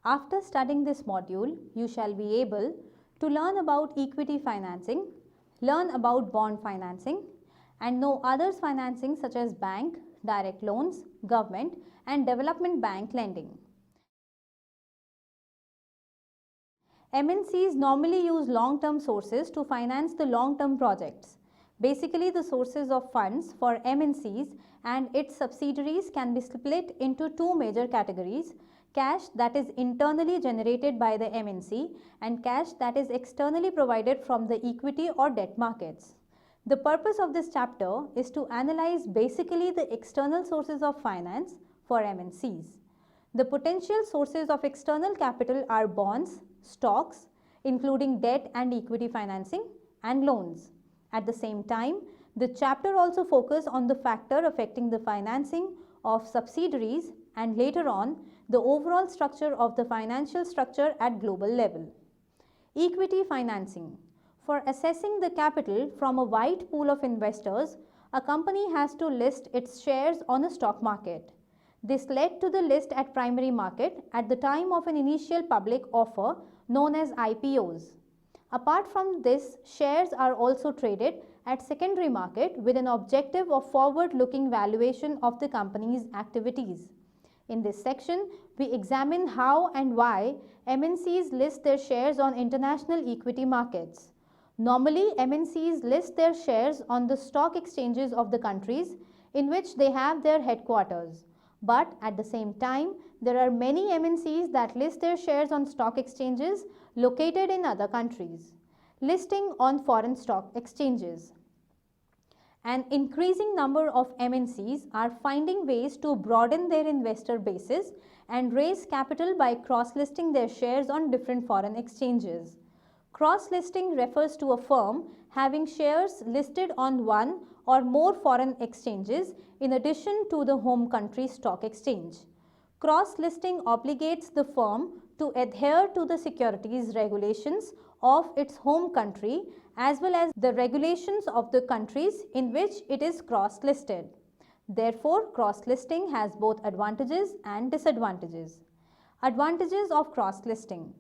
After studying this module, you shall be able to learn about equity financing, learn about bond financing, and know others financing such as bank, direct loans, government, and development bank lending. MNCs normally use long-term sources to finance the long-term projects. Basically, the sources of funds for MNCs and its subsidiaries can be split into two major categories: cash that is internally generated by the MNC and cash that is externally provided from the equity or debt markets. The purpose of this chapter is to analyze basically the external sources of finance for MNCs. The potential sources of external capital are bonds, stocks, including debt and equity financing, and loans. At the same time, the chapter also focuses on the factor affecting the financing of subsidiaries and later on the overall structure of the financial structure at global level. Equity financing. For assessing the capital from a wide pool of investors, a company has to list its shares on a stock market. This led to the list at primary market at the time of an initial public offer known as IPOs. Apart from this, shares are also traded at secondary market with an objective of forward-looking valuation of the company's activities. In this section, we examine how and why MNCs list their shares on international equity markets. Normally, MNCs list their shares on the stock exchanges of the countries in which they have their headquarters. But at the same time, there are many MNCs that list their shares on stock exchanges located in other countries. Listing on foreign stock exchanges. An increasing number of MNCs are finding ways to broaden their investor bases and raise capital by cross-listing their shares on different foreign exchanges. Cross-listing refers to a firm having shares listed on one or more foreign exchanges in addition to the home country stock exchange. Cross-listing obligates the firm to adhere to the securities regulations of its home country as well as the regulations of the countries in which it is cross-listed. Therefore, cross-listing has both advantages and disadvantages. Advantages of cross-listing.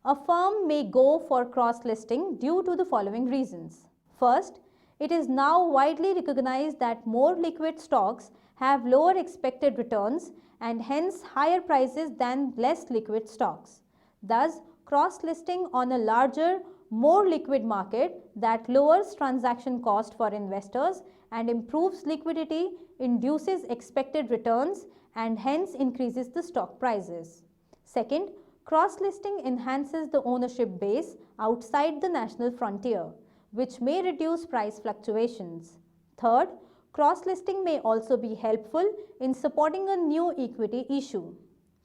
A firm may go for cross-listing due to the following reasons. First, it is now widely recognized that more liquid stocks have lower expected returns and hence higher prices than less liquid stocks. Thus, cross-listing on a larger, more liquid market that lowers transaction cost for investors and improves liquidity, induces expected returns and hence increases the stock prices. Second, cross-listing enhances the ownership base outside the national frontier, which may reduce price fluctuations. Third, cross-listing may also be helpful in supporting a new equity issue.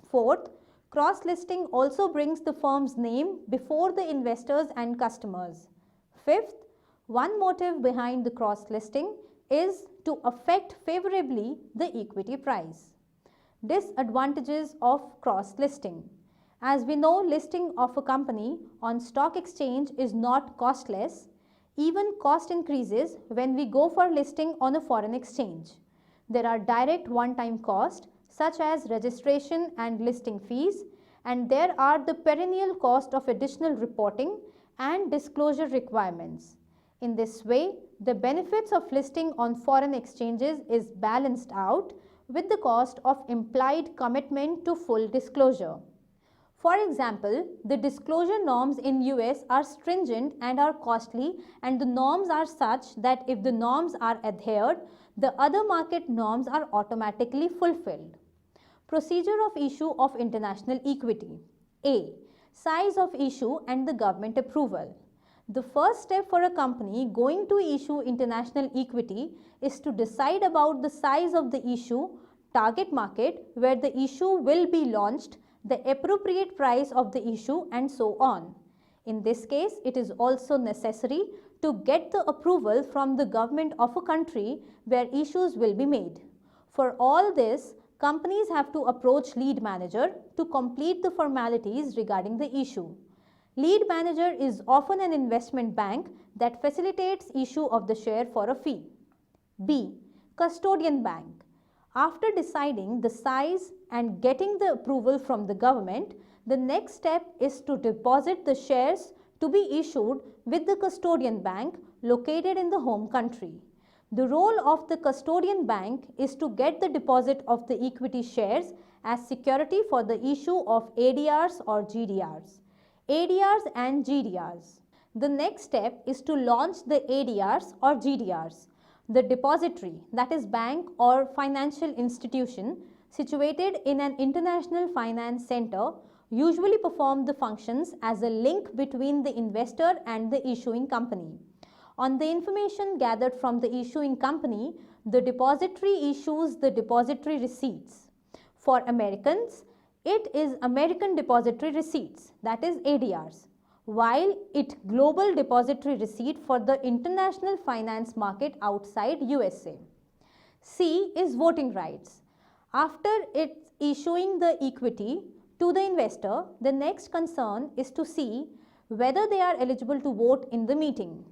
Fourth, cross-listing also brings the firm's name before the investors and customers. Fifth, one motive behind the cross-listing is to affect favorably the equity price. Disadvantages of cross-listing. As we know, listing of a company on stock exchange is not costless. Even cost increases when we go for listing on a foreign exchange. There are direct one-time costs such as registration and listing fees, and there are the perennial cost of additional reporting and disclosure requirements. In this way, the benefits of listing on foreign exchanges is balanced out with the cost of implied commitment to full disclosure. For example, the disclosure norms in US are stringent and are costly, and the norms are such that if the norms are adhered, the other market norms are automatically fulfilled. Procedure of issue of international equity. A. Size of issue and the government approval. The first step for a company going to issue international equity is to decide about the size of the issue, target market where the issue will be launched, the appropriate price of the issue and so on. In this case, it is also necessary to get the approval from the government of a country where issues will be made. For all this, companies have to approach lead manager to complete the formalities regarding the issue. Lead manager is often an investment bank that facilitates issue of the share for a fee. B. Custodian bank. After deciding the size and getting the approval from the government, The next step is to deposit the shares to be issued with the custodian bank located in the home country. The role of the custodian bank is to get the deposit of the equity shares as security for the issue of ADRs or GDRs. ADRs and GDRs. The next step is to launch the ADRs or GDRs. The depository, that is bank or financial institution situated in an international finance center, usually perform the functions as a link between the investor and the issuing company. On the information gathered from the issuing company, the depository issues the depository receipts. For Americans, it is American Depository Receipts, that is ADRs, while it Global Depository Receipt for the international finance market outside USA. C is voting rights. After its issuing the equity to the investor, the next concern is to see whether they are eligible to vote in the meeting.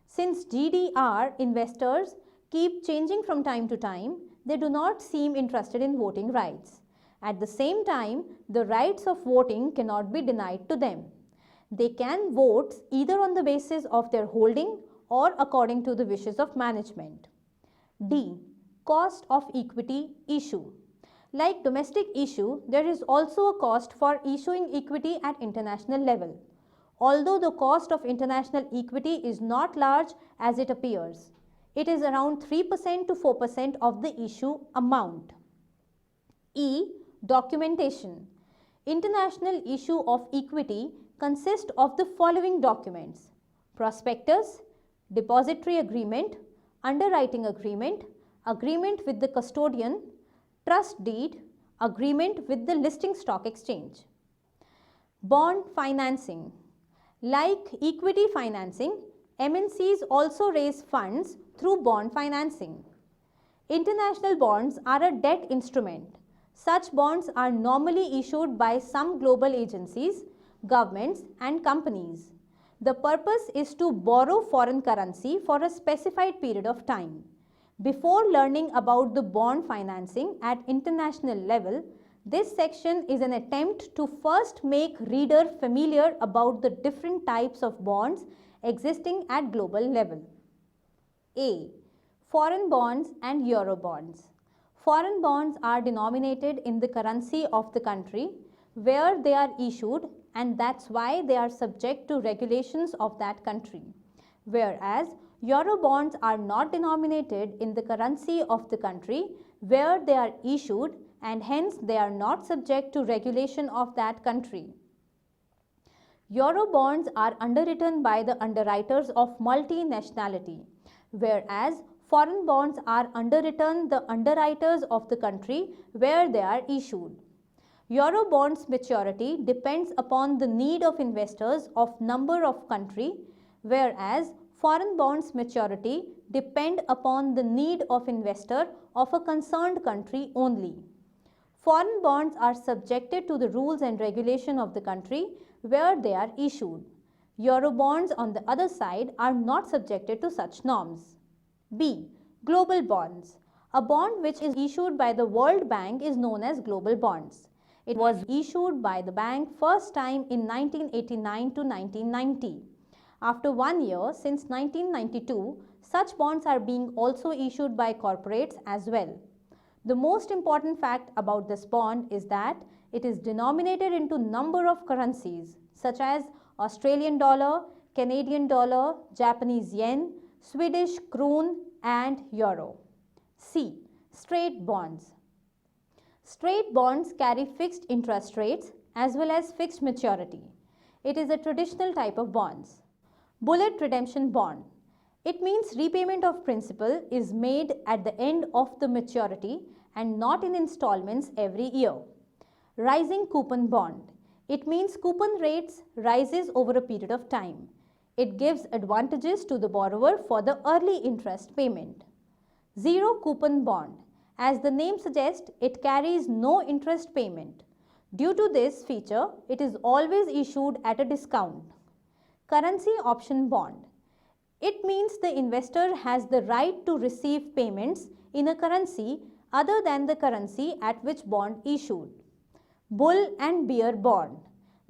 Since GDR investors keep changing from time to time, they do not seem interested in voting rights. At the same time, the rights of voting cannot be denied to them. They can vote either on the basis of their holding or according to the wishes of management. D. Cost of equity issue. Like domestic issue, there is also a cost for issuing equity at international level. Although the cost of international equity is not large as it appears, it is around 3% to 4% of the issue amount. E. Documentation. International issue of equity consists of the following documents: prospectus, depository agreement, underwriting agreement, agreement with the custodian, trust deed, agreement with the listing stock exchange. Bond financing. Like equity financing, MNCs also raise funds through bond financing. International bonds are a debt instrument. Such bonds are normally issued by some global agencies, governments and companies. The purpose is to borrow foreign currency for a specified period of time. Before learning about the bond financing at international level, this section is an attempt to first make reader familiar about the different types of bonds existing at global level. A. Foreign bonds and Euro bonds. Foreign bonds are denominated in the currency of the country where they are issued, and that's why they are subject to regulations of that country. Whereas Euro bonds are not denominated in the currency of the country where they are issued, and hence they are not subject to regulation of that country. Euro bonds are underwritten by the underwriters of multinationality, whereas foreign bonds are underwritten the underwriters of the country where they are issued. Euro bonds maturity depends upon the need of investors of number of country, whereas foreign bonds maturity depend upon the need of investor of a concerned country only. Foreign bonds are subjected to the rules and regulation of the country where they are issued. Euro bonds, on the other side, are not subjected to such norms. B. Global bonds. A bond which is issued by the World Bank is known as global bonds. It was issued by the bank first time in 1989 to 1990. After 1 year, since 1992, such bonds are being also issued by corporates as well. The most important fact about this bond is that it is denominated into number of currencies such as Australian dollar, Canadian dollar, Japanese yen, Swedish krone and euro. C. Straight bonds. Straight bonds carry fixed interest rates as well as fixed maturity. It is a traditional type of bonds. Bullet redemption bond. It means repayment of principal is made at the end of the maturity and not in installments every year. Rising coupon bond. It means coupon rates rises over a period of time. It gives advantages to the borrower for the early interest payment. Zero coupon bond. As the name suggests, it carries no interest payment. Due to this feature, it is always issued at a discount. Currency option bond. It means the investor has the right to receive payments in a currency other than the currency at which bond issued. Bull and bear bond.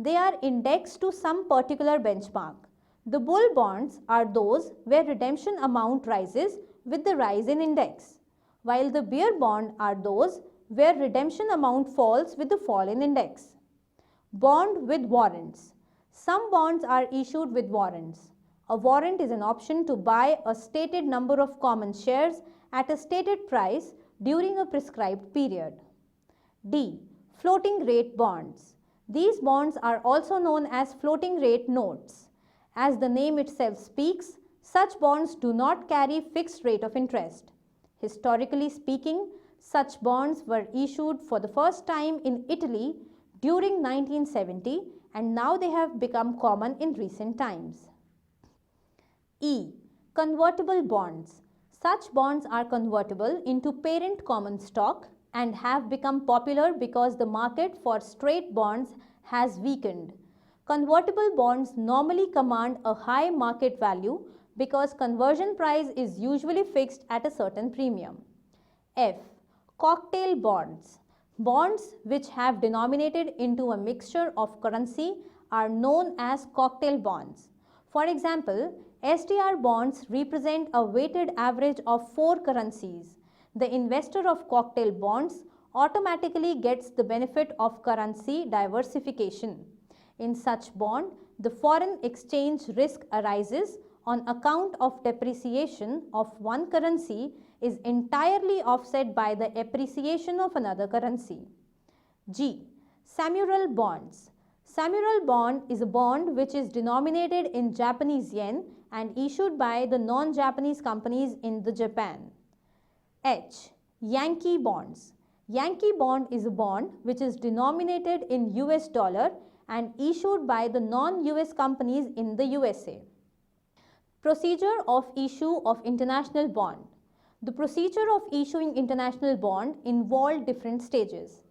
They are indexed to some particular benchmark. The bull bonds are those where redemption amount rises with the rise in index, while the bear bond are those where redemption amount falls with the fall in index. Bond with warrants. Some bonds are issued with warrants. A warrant is an option to buy a stated number of common shares at a stated price during a prescribed period. D. Floating rate bonds. These bonds are also known as floating rate notes. As the name itself speaks, such bonds do not carry fixed rate of interest. Historically speaking, such bonds were issued for the first time in Italy during 1970 and now they have become common in recent times. E. Convertible bonds. Such bonds are convertible into parent common stock and have become popular because the market for straight bonds has weakened. Convertible bonds normally command a high market value because conversion price is usually fixed at a certain premium. F. Cocktail bonds. Bonds which have denominated into a mixture of currency are known as cocktail bonds. For example, SDR bonds represent a weighted average of 4 currencies. The investor of cocktail bonds automatically gets the benefit of currency diversification. In such bond, the foreign exchange risk arises on account of depreciation of one currency is entirely offset by the appreciation of another currency. G. Samurai bonds. Samurai bond is a bond which is denominated in Japanese yen and issued by the non-Japanese companies in Japan. H. Yankee bonds. Yankee bond is a bond which is denominated in US dollar and issued by the non-US companies in the USA. Procedure of issue of international bond. The procedure of issuing international bond involved different stages.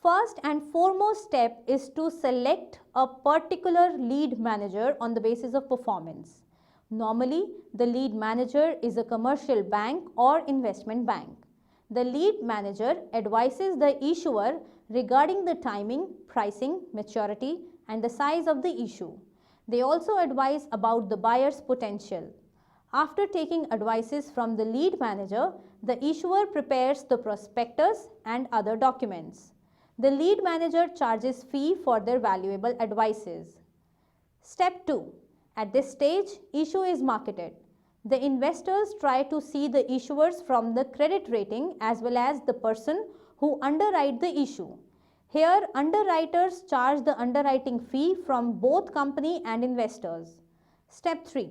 First and foremost step is to select a particular lead manager on the basis of performance. Normally, the lead manager is a commercial bank or investment bank. The lead manager advises the issuer regarding the timing, pricing, maturity, and the size of the issue. They also advise about the buyer's potential. After taking advices from the lead manager, the issuer prepares the prospectus and other documents. The lead manager charges fee for their valuable advices. Step 2. At this stage, issue is marketed. The investors try to see the issuers from the credit rating as well as the person who underwrite the issue. Here, underwriters charge the underwriting fee from both company and investors. Step 3.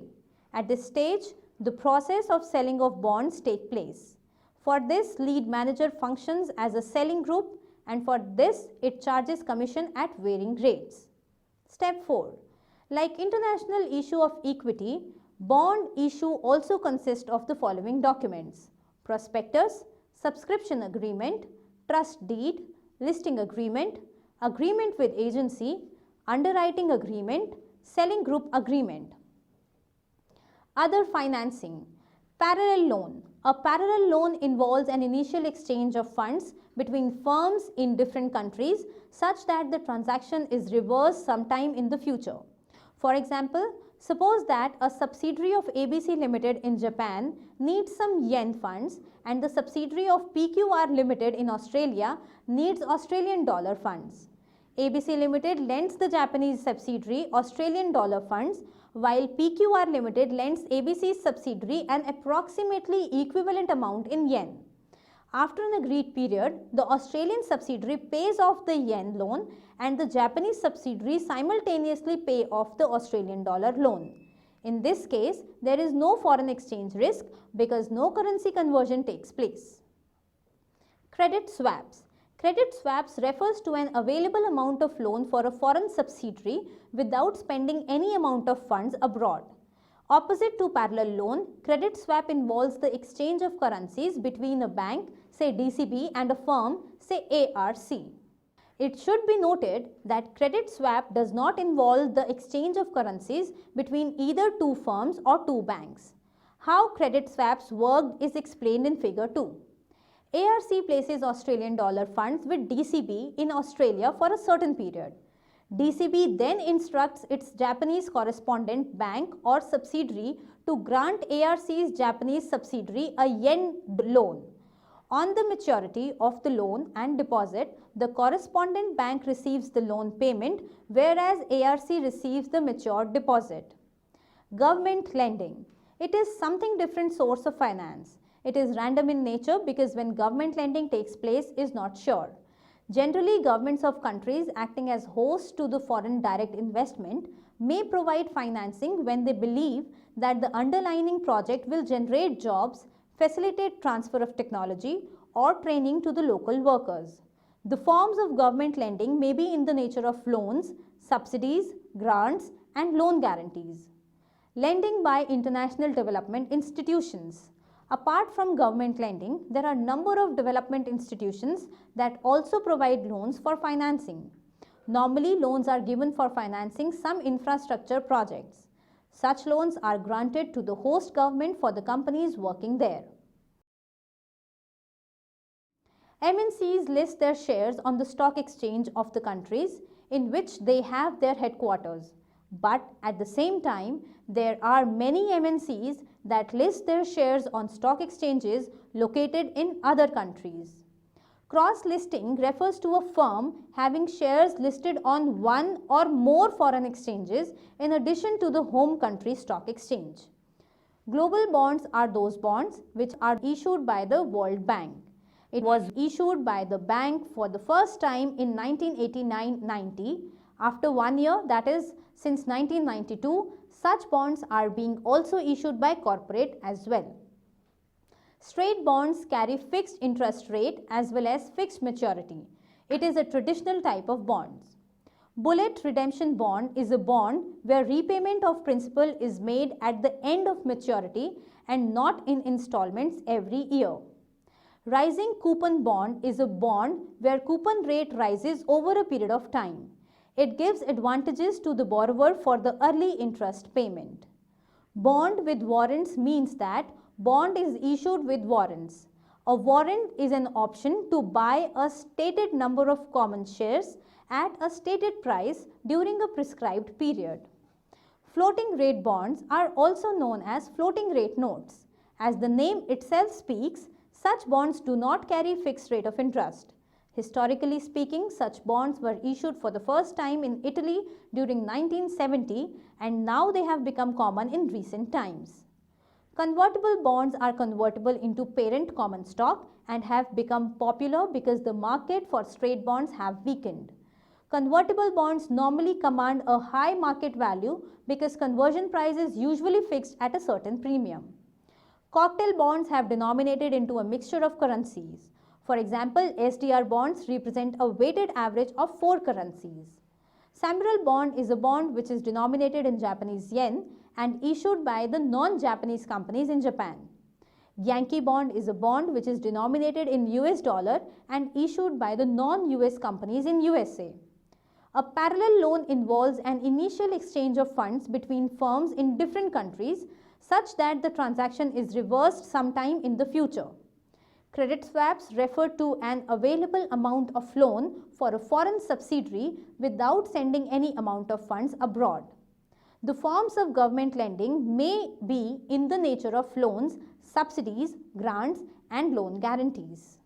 At this stage, the process of selling of bonds take place. For this, lead manager functions as a selling group and for this, it charges commission at varying rates. Step 4. Like international issue of equity, bond issue also consists of the following documents: prospectus, subscription agreement, trust deed, listing agreement, agreement with agency, underwriting agreement, selling group agreement. Other financing. Parallel loan. A parallel loan involves an initial exchange of funds between firms in different countries such that the transaction is reversed sometime in the future. For example, suppose that a subsidiary of ABC Limited in Japan needs some yen funds and the subsidiary of PQR Limited in Australia needs Australian dollar funds. ABC Limited lends the Japanese subsidiary Australian dollar funds while PQR Limited lends ABC's subsidiary an approximately equivalent amount in yen. After an agreed period, the Australian subsidiary pays off the yen loan and the Japanese subsidiary simultaneously pay off the Australian dollar loan. In this case, there is no foreign exchange risk because no currency conversion takes place. Credit swaps. Credit swaps refers to an available amount of loan for a foreign subsidiary without spending any amount of funds abroad. Opposite to parallel loan, credit swap involves the exchange of currencies between a bank, say DCB, and a firm, say ARC. It should be noted that credit swap does not involve the exchange of currencies between either two firms or two banks. How credit swaps work is explained in figure 2. ARC places Australian dollar funds with DCB in Australia for a certain period. DCB then instructs its Japanese correspondent bank or subsidiary to grant ARC's Japanese subsidiary a yen loan. On the maturity of the loan and deposit, the correspondent bank receives the loan payment, whereas ARC receives the matured deposit. Government lending. It is something different source of finance. It is random in nature because when government lending takes place is not sure. Generally, governments of countries acting as hosts to the foreign direct investment may provide financing when they believe that the underlying project will generate jobs, facilitate transfer of technology, or training to the local workers. The forms of government lending may be in the nature of loans, subsidies, grants, and loan guarantees. Lending by international development institutions. Apart from government lending, there are a number of development institutions that also provide loans for financing. Normally, loans are given for financing some infrastructure projects. Such loans are granted to the host government for the companies working there. MNCs list their shares on the stock exchange of the countries in which they have their headquarters. But at the same time, there are many MNCs that list their shares on stock exchanges located in other countries. Cross-listing refers to a firm having shares listed on one or more foreign exchanges in addition to the home country stock exchange. Global bonds are those bonds which are issued by the World Bank. It was issued by the bank for the first time in 1989-90. After 1 year, that is since 1992, such bonds are being also issued by corporate as well. Straight bonds carry fixed interest rate as well as fixed maturity. It is a traditional type of bonds. Bullet redemption bond is a bond where repayment of principal is made at the end of maturity and not in installments every year. Rising coupon bond is a bond where coupon rate rises over a period of time. It gives advantages to the borrower for the early interest payment. Bond with warrants means that bond is issued with warrants. A warrant is an option to buy a stated number of common shares at a stated price during a prescribed period. Floating rate bonds are also known as floating rate notes. As the name itself speaks, such bonds do not carry fixed rate of interest. Historically speaking, such bonds were issued for the first time in Italy during 1970 and now they have become common in recent times. Convertible bonds are convertible into parent common stock and have become popular because the market for straight bonds have weakened. Convertible bonds normally command a high market value because conversion price is usually fixed at a certain premium. Cocktail bonds have denominated into a mixture of currencies. For example, SDR bonds represent a weighted average of 4 currencies. Samurai bond is a bond which is denominated in Japanese yen and issued by the non-Japanese companies in Japan. Yankee bond is a bond which is denominated in US dollar and issued by the non-US companies in USA. A parallel loan involves an initial exchange of funds between firms in different countries such that the transaction is reversed sometime in the future. Credit swaps refer to an available amount of loan for a foreign subsidiary without sending any amount of funds abroad. The forms of government lending may be in the nature of loans, subsidies, grants, and loan guarantees.